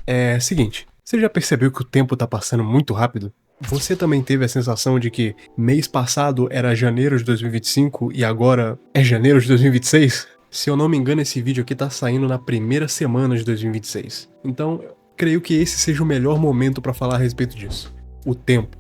É seguinte, você já percebeu que o tempo tá passando muito rápido? Você também teve a sensação de que mês passado era janeiro de 2025 e agora é janeiro de 2026? Se eu não me engano, esse vídeo aqui tá saindo na primeira semana de 2026. Então, eu creio que esse seja o melhor momento pra falar a respeito disso. O tempo.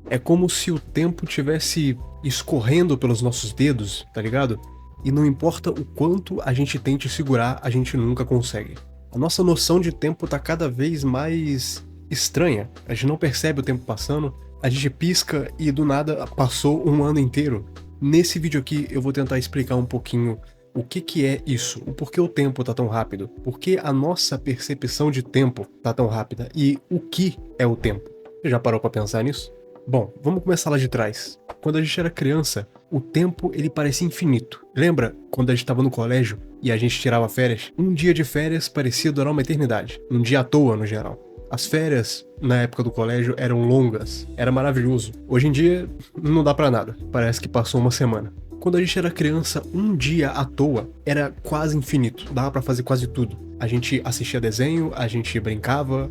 É como se o tempo tivesse escorrendo pelos nossos dedos, tá ligado? E não importa o quanto a gente tente segurar, a gente nunca consegue. A nossa noção de tempo tá cada vez mais estranha. A gente não percebe o tempo passando, a gente pisca e do nada passou um ano inteiro. Nesse vídeo aqui eu vou tentar explicar um pouquinho o que é isso, o porquê o tempo tá tão rápido, por que a nossa percepção de tempo tá tão rápida e o que é o tempo. Você já parou pra pensar nisso? Bom, vamos começar lá de trás. Quando a gente era criança, o tempo ele parecia infinito. Lembra quando a gente estava no colégio e a gente tirava férias? Um dia de férias parecia durar uma eternidade. Um dia à toa, no geral. As férias, na época do colégio, eram longas. Era maravilhoso. Hoje em dia, não dá pra nada. Parece que passou uma semana. Quando a gente era criança, um dia à toa era quase infinito. Dava pra fazer quase tudo. A gente assistia desenho, a gente brincava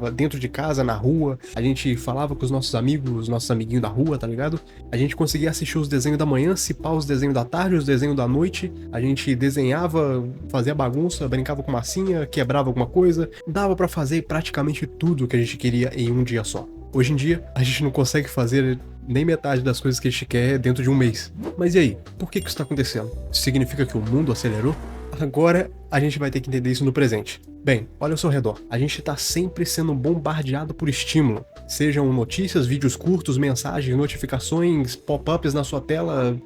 dentro de casa, na rua, a gente falava com os nossos amigos, os nossos amiguinhos da rua, tá ligado? A gente conseguia assistir os desenhos da manhã, se pá os desenhos da tarde, os desenhos da noite, a gente desenhava, fazia bagunça, brincava com massinha, quebrava alguma coisa, dava pra fazer praticamente tudo que a gente queria em um dia só. Hoje em dia, a gente não consegue fazer nem metade das coisas que a gente quer dentro de um mês. Mas e aí? Por que isso tá acontecendo? Significa que o mundo acelerou? Agora a gente vai ter que entender isso no presente. Bem, olha ao seu redor. A gente tá sempre sendo bombardeado por estímulo. Sejam notícias, vídeos curtos, mensagens, notificações, pop-ups na sua tela,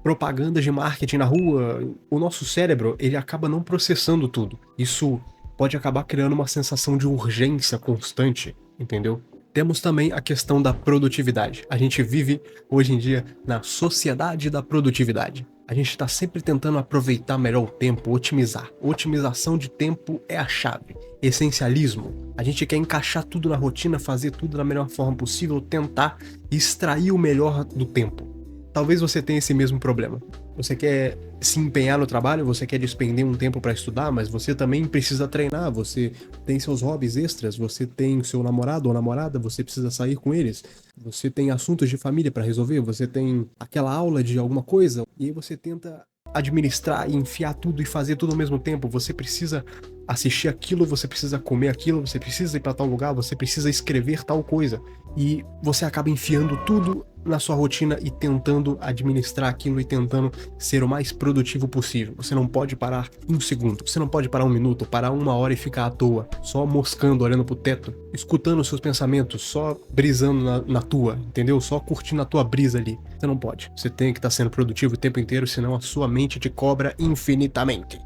propagandas de marketing na rua. O nosso cérebro, ele acaba não processando tudo. Isso pode acabar criando uma sensação de urgência constante, entendeu? Temos também a questão da produtividade. A gente vive, hoje em dia, na sociedade da produtividade. A gente está sempre tentando aproveitar melhor o tempo, otimizar. Otimização de tempo é a chave. Essencialismo. A gente quer encaixar tudo na rotina, fazer tudo da melhor forma possível, tentar extrair o melhor do tempo. Talvez você tenha esse mesmo problema. Você quer se empenhar no trabalho, você quer despender um tempo para estudar, mas você também precisa treinar, você tem seus hobbies extras, você tem seu namorado ou namorada, você precisa sair com eles, você tem assuntos de família para resolver, você tem aquela aula de alguma coisa, e aí você tenta administrar e enfiar tudo e fazer tudo ao mesmo tempo. Você precisa assistir aquilo, você precisa comer aquilo, você precisa ir para tal lugar, você precisa escrever tal coisa. E você acaba enfiando tudo na sua rotina e tentando administrar aquilo e tentando ser o mais produtivo possível. Você não pode parar um segundo, você não pode parar um minuto, parar uma hora e ficar à toa, só moscando, olhando pro teto, escutando os seus pensamentos, só brisando na tua, entendeu? Só curtindo a tua brisa ali. Você não pode. Você tem que estar sendo produtivo o tempo inteiro, senão a sua mente te cobra infinitamente.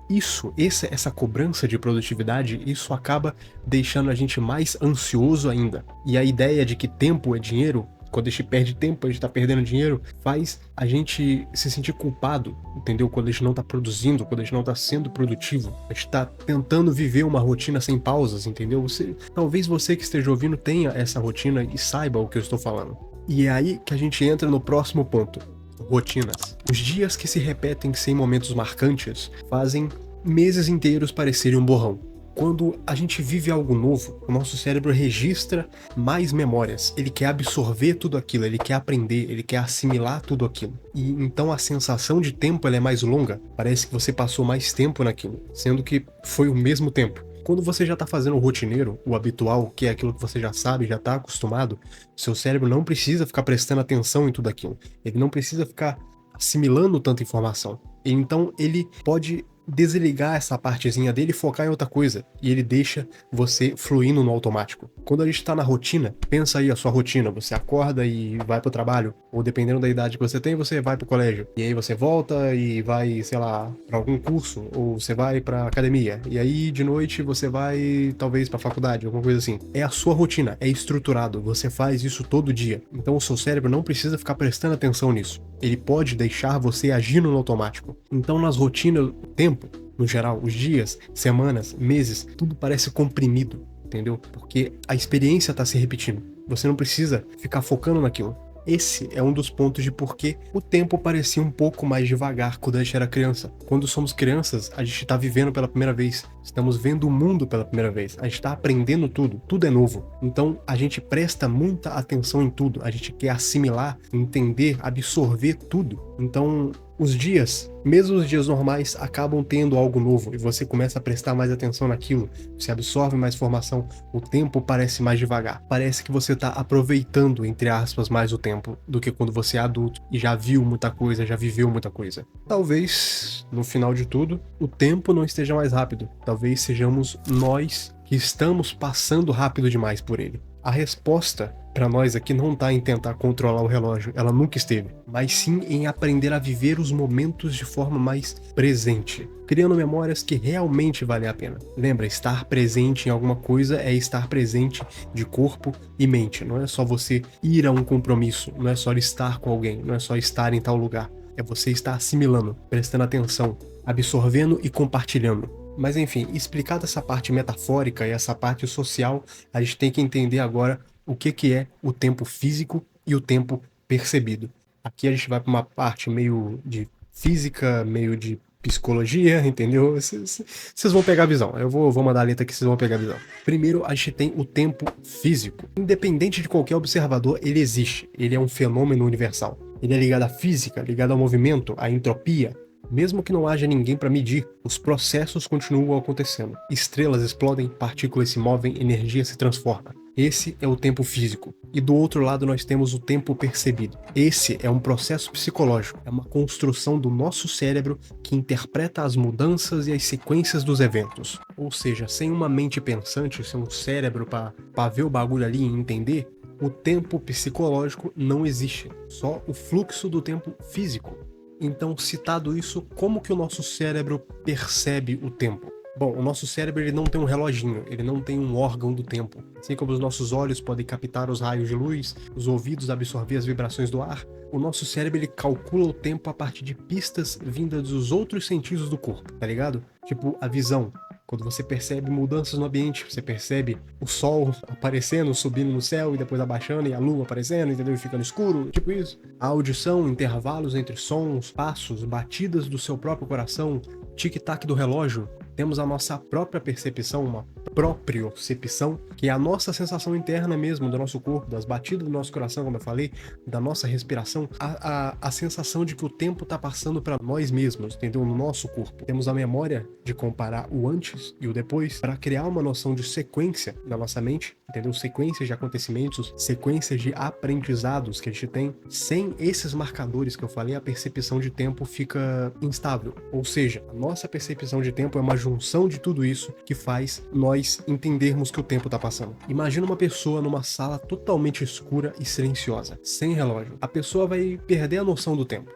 E essa cobrança de produtividade, isso acaba deixando a gente mais ansioso ainda. E a ideia de que tempo é dinheiro, quando a gente perde tempo, a gente tá perdendo dinheiro, faz a gente se sentir culpado, entendeu? Quando a gente não tá produzindo, quando a gente não tá sendo produtivo. A gente tá tentando viver uma rotina sem pausas, entendeu? Talvez você que esteja ouvindo tenha essa rotina e saiba o que eu estou falando. E é aí que a gente entra no próximo ponto. Rotinas. Os dias que se repetem sem momentos marcantes fazem meses inteiros parecerem um borrão. Quando a gente vive algo novo, o nosso cérebro registra mais memórias. Ele quer absorver tudo aquilo, ele quer aprender, ele quer assimilar tudo aquilo. E então a sensação de tempo ela é mais longa. Parece que você passou mais tempo naquilo, sendo que foi o mesmo tempo. Quando você já está fazendo o rotineiro, o habitual, que é aquilo que você já sabe, já está acostumado, seu cérebro não precisa ficar prestando atenção em tudo aquilo. Ele não precisa ficar assimilando tanta informação. E então ele pode desligar essa partezinha dele e focar em outra coisa. E ele deixa você fluindo no automático. Quando a gente tá na rotina, pensa aí a sua rotina. Você acorda e vai pro trabalho. Ou dependendo da idade que você tem, você vai pro colégio. E aí você volta e vai, sei lá, pra algum curso. Ou você vai pra academia. E aí de noite você vai, talvez, pra faculdade, alguma coisa assim. É a sua rotina, é estruturado. Você faz isso todo dia. Então o seu cérebro não precisa ficar prestando atenção nisso. Ele pode deixar você agindo no automático. Então nas rotinas, o tempo, no geral, os dias, semanas, meses, tudo parece comprimido, entendeu? Porque a experiência está se repetindo. Você não precisa ficar focando naquilo. Esse é um dos pontos de por que o tempo parecia um pouco mais devagar quando a gente era criança. Quando somos crianças, a gente está vivendo pela primeira vez. Estamos vendo o mundo pela primeira vez. A gente está aprendendo tudo. Tudo é novo. Então a gente presta muita atenção em tudo. A gente quer assimilar, entender, absorver tudo. Então os dias, mesmo os dias normais, acabam tendo algo novo e você começa a prestar mais atenção naquilo, você absorve mais informação, o tempo parece mais devagar. Parece que você está aproveitando, entre aspas, mais o tempo do que quando você é adulto e já viu muita coisa, já viveu muita coisa. Talvez, no final de tudo, o tempo não esteja mais rápido. Talvez sejamos nós que estamos passando rápido demais por ele. A resposta para nós aqui não tá em tentar controlar o relógio, ela nunca esteve, mas sim em aprender a viver os momentos de forma mais presente, criando memórias que realmente valem a pena. Lembra, estar presente em alguma coisa é estar presente de corpo e mente, não é só você ir a um compromisso, não é só estar com alguém, não é só estar em tal lugar, é você estar assimilando, prestando atenção, absorvendo e compartilhando. Mas enfim, explicada essa parte metafórica e essa parte social, a gente tem que entender agora o que é o tempo físico e o tempo percebido. Aqui a gente vai para uma parte meio de física, meio de psicologia, entendeu? Vocês vão pegar a visão. Eu vou mandar a letra aqui, vocês vão pegar a visão. Primeiro, a gente tem o tempo físico. Independente de qualquer observador, ele existe. Ele é um fenômeno universal. Ele é ligado à física, ligado ao movimento, à entropia. Mesmo que não haja ninguém para medir, os processos continuam acontecendo. Estrelas explodem, partículas se movem, energia se transforma. Esse é o tempo físico. E do outro lado nós temos o tempo percebido. Esse é um processo psicológico, é uma construção do nosso cérebro que interpreta as mudanças e as sequências dos eventos. Ou seja, sem uma mente pensante, sem um cérebro para ver o bagulho ali e entender, o tempo psicológico não existe. Só o fluxo do tempo físico. Então, citado isso, como que o nosso cérebro percebe o tempo? Bom, o nosso cérebro ele não tem um reloginho, ele não tem um órgão do tempo. Assim como os nossos olhos podem captar os raios de luz, os ouvidos absorver as vibrações do ar, o nosso cérebro ele calcula o tempo a partir de pistas vindas dos outros sentidos do corpo, tá ligado? Tipo, a visão. Quando você percebe mudanças no ambiente, você percebe o sol aparecendo, subindo no céu e depois abaixando, e a lua aparecendo, entendeu? E ficando escuro, tipo isso. A audição, intervalos entre sons, passos, batidas do seu próprio coração, tic-tac do relógio. Temos a nossa própria percepção, uma propriocepção, que é a nossa sensação interna mesmo do nosso corpo, das batidas do nosso coração, como eu falei, da nossa respiração, a sensação de que o tempo está passando para nós mesmos, entendeu? No nosso corpo. Temos a memória de comparar o antes e o depois para criar uma noção de sequência na nossa mente, entendeu? Sequências de acontecimentos, sequências de aprendizados que a gente tem. Sem esses marcadores que eu falei, a percepção de tempo fica instável. Ou seja, a nossa percepção de tempo é uma junção de tudo isso que faz nós entendermos que o tempo está passando. Imagina uma pessoa numa sala totalmente escura e silenciosa, sem relógio. A pessoa vai perder a noção do tempo.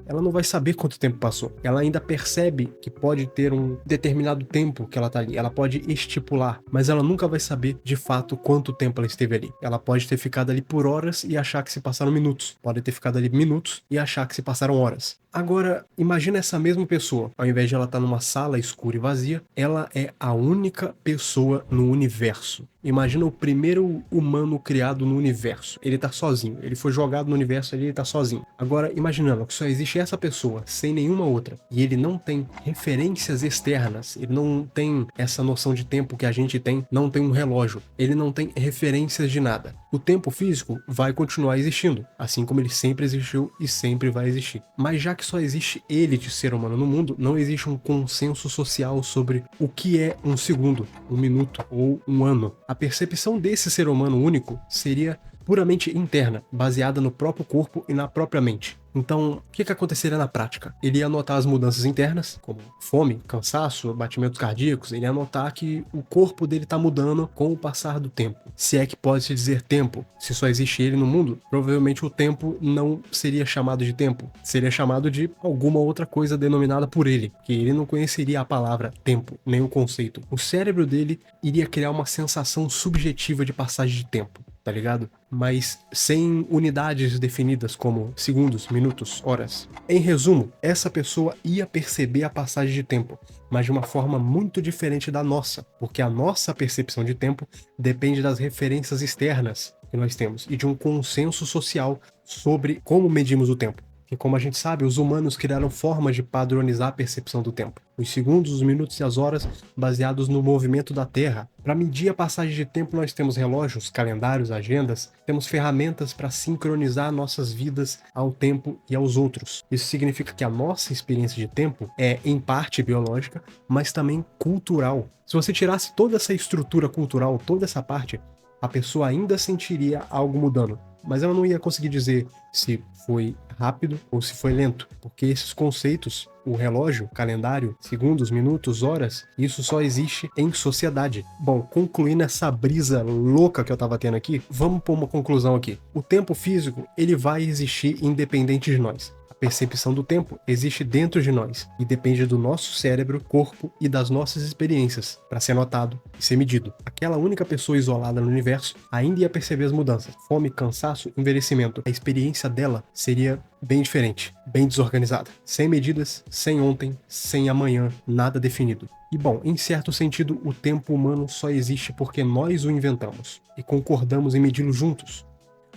Ela não vai saber quanto tempo passou. Ela ainda percebe que pode ter um determinado tempo que ela tá ali. Ela pode estipular, mas ela nunca vai saber de fato quanto tempo ela esteve ali. Ela pode ter ficado ali por horas e achar que se passaram minutos. Pode ter ficado ali minutos e achar que se passaram horas. Agora, imagina essa mesma pessoa, ao invés de ela estar numa sala escura e vazia, ela é a única pessoa no universo. Imagina o primeiro humano criado no universo. Ele tá sozinho. Ele foi jogado no universo ali, ele tá sozinho. Agora, imaginando que só existe essa pessoa, sem nenhuma outra, e ele não tem referências externas, ele não tem essa noção de tempo que a gente tem, não tem um relógio, ele não tem referências de nada. O tempo físico vai continuar existindo, assim como ele sempre existiu e sempre vai existir. Mas já que só existe ele de ser humano no mundo, não existe um consenso social sobre o que é um segundo, um minuto ou um ano. A percepção desse ser humano único seria puramente interna, baseada no próprio corpo e na própria mente. Então, o que aconteceria na prática? Ele ia notar as mudanças internas, como fome, cansaço, batimentos cardíacos. Ele ia notar que o corpo dele está mudando com o passar do tempo. Se é que pode-se dizer tempo. Se só existe ele no mundo, provavelmente o tempo não seria chamado de tempo. Seria chamado de alguma outra coisa denominada por ele, que ele não conheceria a palavra tempo, nem o conceito. O cérebro dele iria criar uma sensação subjetiva de passagem de tempo, tá ligado? Mas sem unidades definidas como segundos, minutos, horas. Em resumo, essa pessoa ia perceber a passagem de tempo, mas de uma forma muito diferente da nossa, porque a nossa percepção de tempo depende das referências externas que nós temos e de um consenso social sobre como medimos o tempo. que, como a gente sabe, os humanos criaram formas de padronizar a percepção do tempo. Os segundos, os minutos e as horas baseados no movimento da Terra. Para medir a passagem de tempo, nós temos relógios, calendários, agendas, temos ferramentas para sincronizar nossas vidas ao tempo e aos outros. Isso significa que a nossa experiência de tempo é, em parte, biológica, mas também cultural. Se você tirasse toda essa estrutura cultural, toda essa parte, a pessoa ainda sentiria algo mudando. Mas ela não ia conseguir dizer se foi rápido ou se foi lento, porque esses conceitos, o relógio, calendário, segundos, minutos, horas, isso só existe em sociedade. Bom, concluindo essa brisa louca que eu tava tendo aqui, vamos pôr uma conclusão aqui. O tempo físico, ele vai existir independente de nós. A percepção do tempo existe dentro de nós e depende do nosso cérebro, corpo e das nossas experiências para ser notado e ser medido. Aquela única pessoa isolada no universo ainda ia perceber as mudanças. Fome, cansaço, envelhecimento. A experiência dela seria bem diferente, bem desorganizada. Sem medidas, sem ontem, sem amanhã, nada definido. E bom, em certo sentido, o tempo humano só existe porque nós o inventamos e concordamos em medi-lo juntos.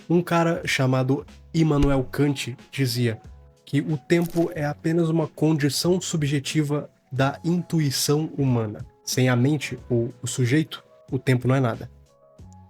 Um cara chamado Immanuel Kant dizia que o tempo é apenas uma condição subjetiva da intuição humana. Sem a mente ou o sujeito, o tempo não é nada.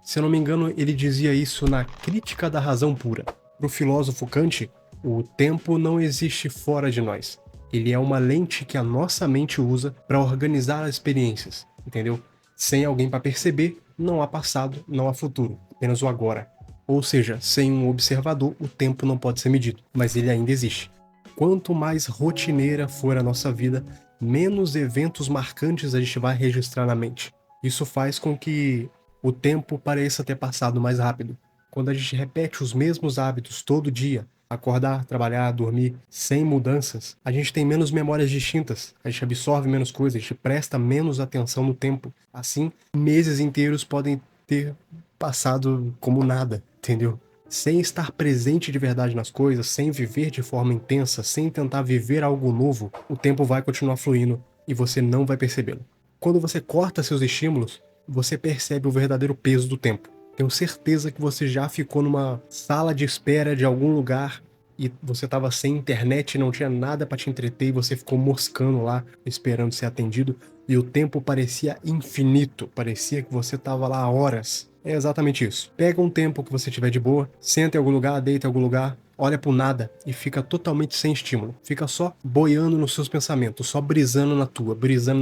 Se eu não me engano, ele dizia isso na Crítica da Razão Pura. Para o filósofo Kant, o tempo não existe fora de nós. Ele é uma lente que a nossa mente usa para organizar as experiências, entendeu? Sem alguém para perceber, não há passado, não há futuro, apenas o agora. Ou seja, sem um observador, o tempo não pode ser medido, mas ele ainda existe. Quanto mais rotineira for a nossa vida, menos eventos marcantes a gente vai registrar na mente. Isso faz com que o tempo pareça ter passado mais rápido. Quando a gente repete os mesmos hábitos todo dia, acordar, trabalhar, dormir, sem mudanças, a gente tem menos memórias distintas, a gente absorve menos coisas, a gente presta menos atenção no tempo. Assim, meses inteiros podem ter passado como nada, entendeu? Sem estar presente de verdade nas coisas, sem viver de forma intensa, sem tentar viver algo novo, o tempo vai continuar fluindo e você não vai percebê-lo. Quando você corta seus estímulos, você percebe o verdadeiro peso do tempo. Tenho certeza que você já ficou numa sala de espera de algum lugar e você estava sem internet, não tinha nada para te entreter e você ficou moscando lá, esperando ser atendido, e o tempo parecia infinito, parecia que você estava lá há horas. É exatamente isso. Pega um tempo que você tiver de boa, senta em algum lugar, deita em algum lugar, olha pro nada e fica totalmente sem estímulo. Fica só boiando nos seus pensamentos, só brisando nas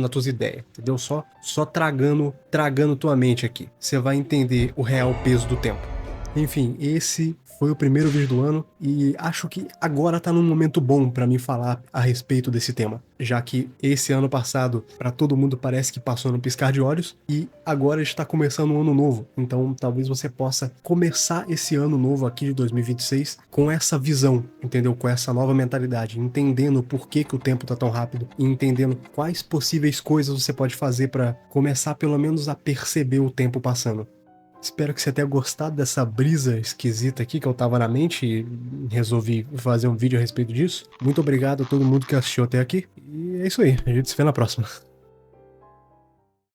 tuas ideias, entendeu? Só tragando tua mente aqui. Você vai entender o real peso do tempo. Enfim, esse foi o primeiro vídeo do ano e acho que agora tá num momento bom pra mim falar a respeito desse tema, já que esse ano passado pra todo mundo parece que passou no piscar de olhos e agora está começando um ano novo, então talvez você possa começar esse ano novo aqui de 2026 com essa visão, entendeu? Com essa nova mentalidade, entendendo por que o tempo tá tão rápido e entendendo quais possíveis coisas você pode fazer pra começar pelo menos a perceber o tempo passando. Espero que você tenha gostado dessa brisa esquisita aqui que eu tava na mente e resolvi fazer um vídeo a respeito disso. Muito obrigado a todo mundo que assistiu até aqui. E é isso aí, a gente se vê na próxima.